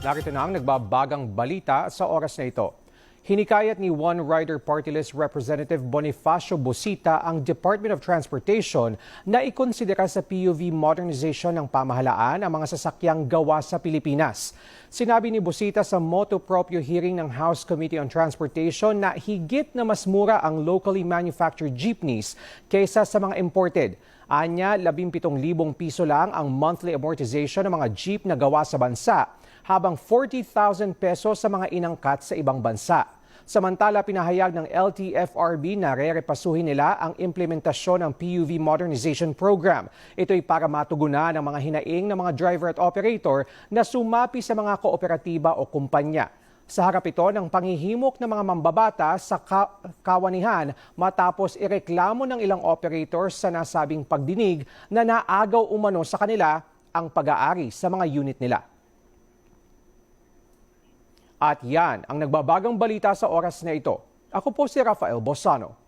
Narito na ang nagbabagang balita sa oras na ito. Hinikayat ni One Rider Party List Representative Bonifacio Busita ang Department of Transportation na ikonsidera sa PUV modernization ng pamahalaan ang mga sasakyang gawa sa Pilipinas. Sinabi ni Busita sa motu proprio hearing ng House Committee on Transportation na higit na mas mura ang locally manufactured jeepneys kaysa sa mga imported. Anya, 17,000 piso lang ang monthly amortization ng mga jeep na gawa sa bansa, habang 40,000 pesos sa mga inangkat sa ibang bansa. Samantala, pinahayag ng LTFRB na rerepasuhin nila ang implementasyon ng PUV Modernization Program. Ito'y para matugunan ang mga hinaing ng mga driver at operator na sumapi sa mga kooperatiba o kumpanya. Sa harap ito ng panghihimok ng mga mambabata sa kawanihan matapos ireklamo ng ilang operators sa nasabing pagdinig na naagaw umano sa kanila ang pag-aari sa mga unit nila. At yan ang nagbabagang balita sa oras na ito. Ako po si Rafael Bosano.